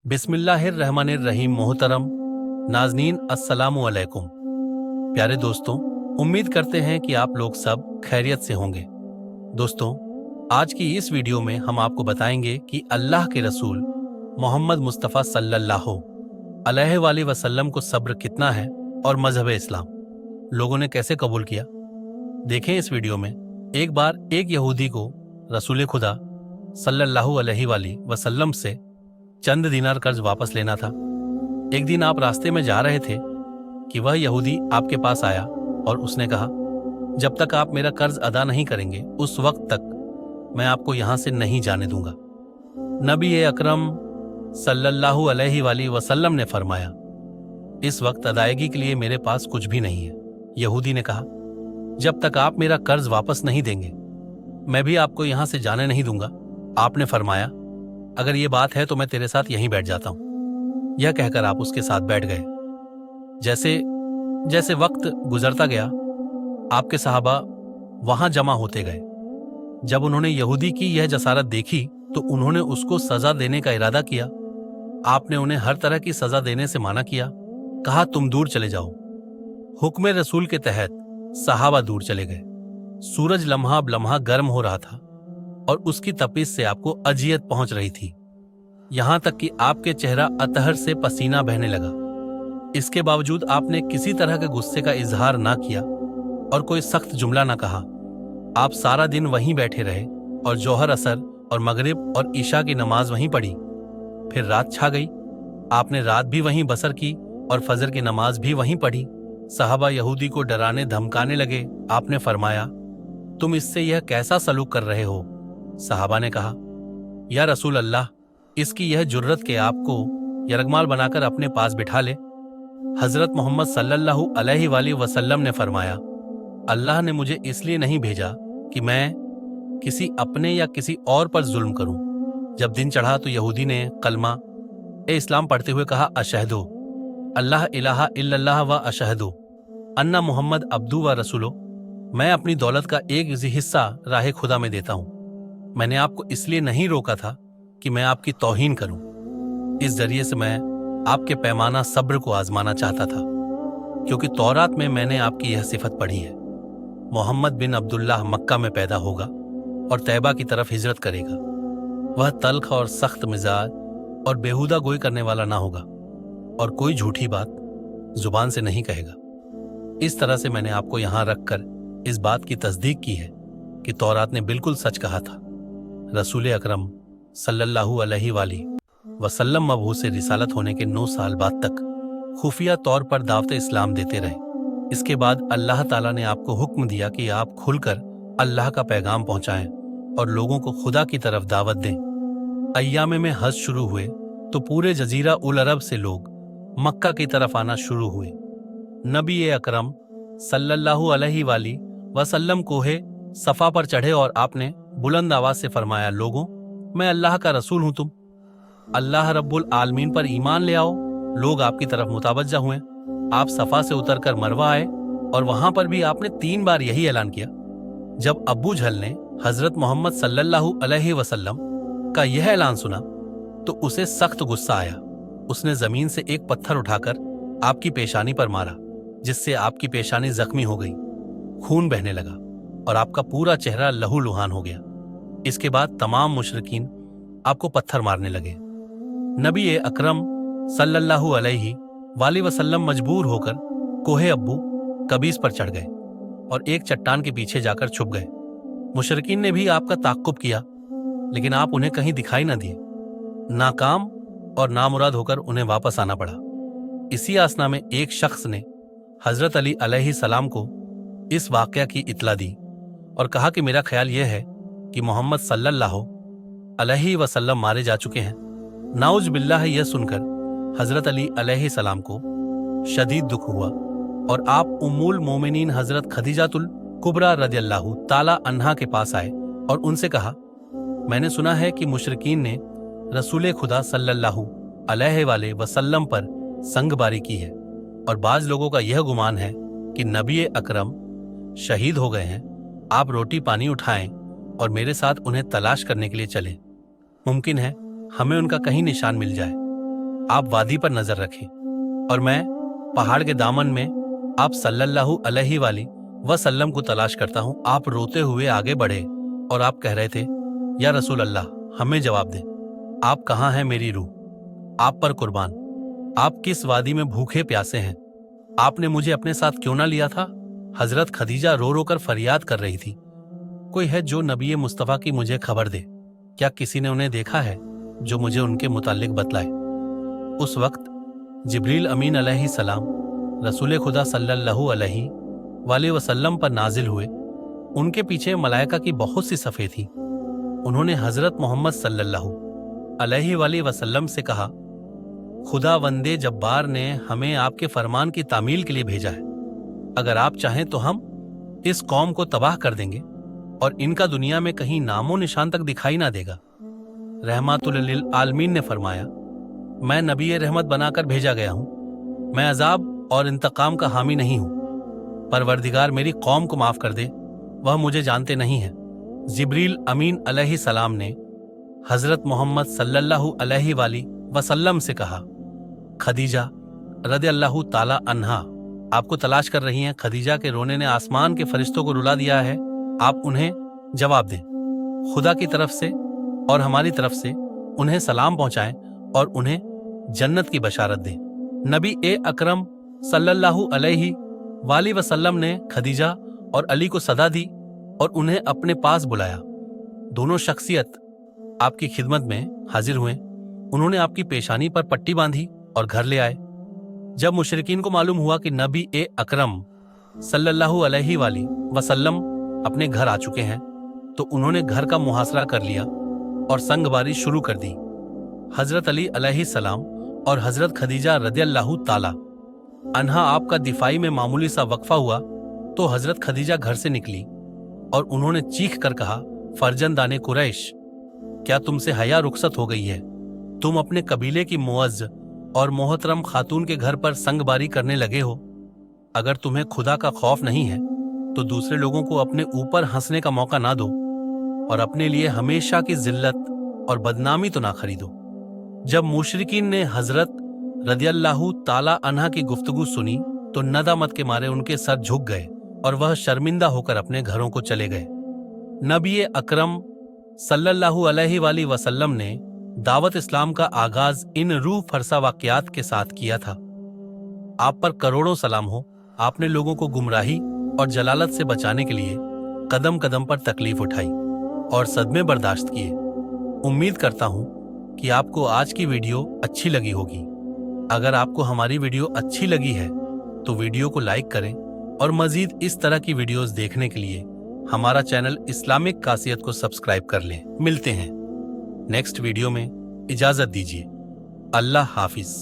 बिस्मिल्लाहिर्रहमानिर्रहीम। मोहतरम नाज़नीन, अस्सलामु अलैकुम। प्यारे दोस्तों, उम्मीद करते हैं कि आप लोग सब खैरियत से होंगे। दोस्तों, आज की इस वीडियो में हम आपको बताएंगे कि अल्लाह के रसूल मोहम्मद मुस्तफ़ा सल्लल्लाहु अलैहि वसल्लम को सब्र कितना है और मजहब इस्लाम लोगों ने कैसे कबूल किया। देखें इस वीडियो में। एक बार एक यहूदी को रसूल खुदा सल्लल्लाहु अलैहि वसल्लम से चंद दिनार कर्ज वापस लेना था। एक दिन आप रास्ते में जा रहे थे कि वह यहूदी आपके पास आया और उसने कहा, जब तक आप मेरा कर्ज अदा नहीं करेंगे उस वक्त तक मैं आपको यहां से नहीं जाने दूंगा। नबी अकरम सल्लल्लाहु अलैहि वसल्लम ने फरमाया, इस वक्त अदायगी के लिए मेरे पास कुछ भी नहीं है। यहूदी ने कहा, जब तक आप मेरा कर्ज वापस नहीं देंगे मैं भी आपको यहां से जाने नहीं दूंगा। आपने फरमाया, अगर ये बात है तो मैं तेरे साथ यहीं बैठ जाता हूं। यह कहकर आप उसके साथ बैठ गए। जैसे जैसे वक्त गुजरता गया आपके सहाबा वहां जमा होते गए। जब उन्होंने यहूदी की यह जसारत देखी तो उन्होंने उसको सजा देने का इरादा किया। आपने उन्हें हर तरह की सजा देने से माना किया। कहा, तुम दूर चले जाओ। हुक्म रसूल के तहत सहाबा दूर चले गए। सूरज लम्हा लम्हा गर्म हो रहा था और उसकी तपिश से आपको अजियत पहुंच रही थी। यहां तक कि आपके चेहरा अतहर से पसीना बहने लगा। इसके बावजूद आपने किसी तरह के गुस्से का इजहार ना किया और कोई सख्त जुमला ना कहा। आप सारा दिन वहीं बैठे रहे और जोहर, असर और मगरिब और ईशा की नमाज वहीं पढ़ी। फिर रात छा गई। आपने रात भी वहीं बसर की और फजर की नमाज भी वहीं पढ़ी। सहाबा यहूदी को डराने धमकाने लगे। आपने फरमाया, तुम इससे यह कैसा सलूक कर रहे हो? सहाबा ने कहा, या रसूल अल्लाह, इसकी यह जुर्रत के आपको यरगमाल बनाकर अपने पास बिठा ले। हजरत मोहम्मद सल्लल्लाहु अलैहि वसल्लम ने फरमाया, अल्लाह ने मुझे इसलिए नहीं भेजा कि मैं किसी अपने या किसी और पर जुल्म करूं। जब दिन चढ़ा तो यहूदी ने कलमा इस्लाम पढ़ते हुए कहा, अशहदु अल्लाह इलाहा इल्लल्लाह व अशहदु अन्ना मोहम्मद अब्दू व रसूलो। मैं अपनी दौलत का एक हिस्सा राह खुदा में देता हूं। मैंने आपको इसलिए नहीं रोका था कि मैं आपकी तौहीन करूं। इस जरिए से मैं आपके पैमाना सब्र को आजमाना चाहता था, क्योंकि तौरात में मैंने आपकी यह सिफत पढ़ी है। मोहम्मद बिन अब्दुल्लाह मक्का में पैदा होगा और तैबा की तरफ हिजरत करेगा। वह तल्ख और सख्त मिजाज और बेहुदा गोई करने वाला ना होगा और कोई झूठी बात जुबान से नहीं कहेगा। इस तरह से मैंने आपको यहां रखकर इस बात की तस्दीक की है कि तौरात ने बिल्कुल सच कहा था। रसूल अकरम सल्लल्लाहु अलैहि वसल्लम मबूस से रिसालत होने के 9 साल बाद तक खुफिया तौर पर दावत इस्लाम देते रहे। इसके बाद अल्लाह ताला ने आपको हुक्म दिया कि आप खुलकर अल्लाह का पैगाम पहुंचाएं और लोगों को खुदा की तरफ दावत दें। अय्यामे में हज शुरू हुए तो पूरे जजीरा उल अरब से लोग मक्का की तरफ आना शुरू हुए। नबी अकरम सल्लल्लाहु अलैहि वसल्लम कोहे सफा पर चढ़े और आपने बुलंद आवाज से फरमाया, लोगों, मैं अल्लाह का रसूल हूं, तुम अल्लाह रब्बुल आलमीन पर ईमान ले आओ। लोग आपकी तरफ मुतवज्जा हुए। आप सफा से उतरकर मरवा आए और वहां पर भी आपने 3 बार यही ऐलान किया। जब अब्बू झल ने हजरत मोहम्मद सल्लल्लाहु अलैहि वसल्लम का यह ऐलान सुना तो उसे सख्त गुस्सा आया। उसने जमीन से एक पत्थर उठाकर आपकी पेशानी पर मारा, जिससे आपकी पेशानी जख्मी हो गई, खून बहने लगा और आपका पूरा चेहरा लहूलुहान हो गया। इसके बाद तमाम मुशरिकीन आपको पत्थर मारने लगे। नबी अकरम सल्लल्लाहु अलैहि वसल्लम मजबूर होकर कोहे अब्बू कबीस पर चढ़ गए और एक चट्टान के पीछे जाकर छुप गए। मुशरिकीन ने भी आपका ताक्कुब किया, लेकिन आप उन्हें कहीं दिखाई न दिए। नाकाम और नामुराद होकर उन्हें वापस आना पड़ा। इसी आसना में एक शख्स ने हजरत अली अलैहि सलाम को इस वाकया की इत्तला दी और कहा कि मेरा ख्याल यह है कि मोहम्मद सल्लल्लाहु अलैहि वसल्लम मारे जा चुके हैं। नाउज बिल्लाह, यह सुनकर हजरत अली अलैहि सलाम को शदीद दुख हुआ और आप उम्मुल मोमिनीन हजरत खदीजातुल कुबरा रदियल्लाहु ताला अन्हा के पास आए और उनसे कहा, मैंने सुना है कि मुशरिकीन ने रसूल खुदा सल्लल्लाहु अलैहि वसल्लम पर संगबारी की है और बाज लोगों का यह गुमान है कि नबी अकरम शहीद हो गए हैं। आप रोटी पानी उठाएं और मेरे साथ उन्हें तलाश करने के लिए चलें। मुमकिन है हमें उनका कहीं निशान मिल जाए। आप वादी पर नजर रखें और मैं पहाड़ के दामन में आप सल्लल्लाहु अलैहि वसल्लम को तलाश करता हूं। आप रोते हुए आगे बढ़े और आप कह रहे थे, या रसूल अल्लाह, हमें जवाब दें, आप कहां हैं? मेरी रूह आप पर कुर्बान। आप किस वादी में भूखे प्यासे हैं? आपने मुझे अपने साथ क्यों ना लिया था? हजरत खदीजा रो रो कर फरियाद कर रही थी। कोई है जो नबी मुस्तफा की मुझे खबर दे। क्या किसी ने उन्हें देखा है जो मुझे उनके मुतालिक बतलाए? उस वक्त जिब्रील अमीन अलैहिस्सलाम रसूल खुदा सल्लल्लाहु अलैहि वसल्लम पर नाजिल हुए। उनके पीछे मलाइका की बहुत सी सफ़ें थीं। उन्होंने हजरत मोहम्मद सल्लल्लाहु अलैहि वसल्लम से कहा, खुदा वंदे जब्बार ने हमें आपके फरमान की तामील के लिए भेजा है। अगर आप चाहें तो हम इस कौम को तबाह कर देंगे और इनका दुनिया में कहीं नामो निशान तक दिखाई ना देगा। रहमतुल लिल आलमीन ने फरमाया, मैं नबी रहमत बनाकर भेजा गया हूं। मैं अजाब और इंतकाम का हामी नहीं हूं। परवरदिगार मेरी कौम को माफ कर दे, वह मुझे जानते नहीं है। जिब्रील अमीन अलैहिस्सलाम ने हजरत मोहम्मद सल्लल्लाहु अलैहि वसल्लम से कहा, खदीजा रदियल्लाहु ताला अन्हा आपको तलाश कर रही हैं। खदीजा के रोने ने आसमान के फरिश्तों को रुला दिया है। आप उन्हें जवाब दें। खुदा की तरफ से और हमारी तरफ से उन्हें सलाम पहुंचाएं और उन्हें जन्नत की बशारत दें। नबी अकरम सल्लल्लाहु अलैहि वसल्लम ने खदीजा और अली को सदा दी और उन्हें अपने पास बुलाया। दोनों शख्सियत आपकी खिदमत में हाजिर हुए। उन्होंने आपकी पेशानी पर पट्टी बांधी और घर ले आए। जब मुशरिकीन को मालूम हुआ कि नबी अकरम सल्लल्लाहु अलैहि वसल्लम अपने घर आ चुके हैं, तो उन्होंने घर का मुहासरा कर लिया और संगबारी शुरू कर दी। हजरत अली अलैहिस्सलाम और हजरत खदीजा रदियल्लाहु ताला अन्हा आपका दिफाई में मामूली सा वक्फा हुआ तो हजरत खदीजा घर से निकली और उन्होंने चीख कर कहा, फरजंदाने कुरैश, क्या तुमसे हया रुखसत हो गई है? तुम अपने कबीले की मुअज़्ज़ और मोहतरम खातून के घर पर संगबारी करने लगे हो। अगर तुम्हें खुदा का खौफ नहीं है तो दूसरे लोगों को अपने ऊपर हंसने का मौका ना दो और अपने लिए हमेशा की जिल्लत और बदनामी तो ना खरीदो। जब मुशरिकीन ने हजरत रदियल्लाहु ताला अन्हा की गुफ्तगू सुनी तो नदामत के मारे उनके सर झुक गए और वह शर्मिंदा होकर अपने घरों को चले गए। नबी अकरम सल्लल्लाहु अलैहि वसल्लम ने दावत इस्लाम का आगाज इन रूह फरसा वाकयात के साथ किया था। आप पर करोड़ों सलाम हो। आपने लोगों को गुमराही और जलालत से बचाने के लिए कदम कदम पर तकलीफ उठाई और सदमे बर्दाश्त किए। उम्मीद करता हूं कि आपको आज की वीडियो अच्छी लगी होगी। अगर आपको हमारी वीडियो अच्छी लगी है तो वीडियो को लाइक करें और मजीद इस तरह की वीडियोस देखने के लिए हमारा चैनल इस्लामिक कासियत को सब्सक्राइब कर लें। मिलते हैं नेक्स्ट वीडियो में। इजाजत दीजिए। अल्लाह हाफिज।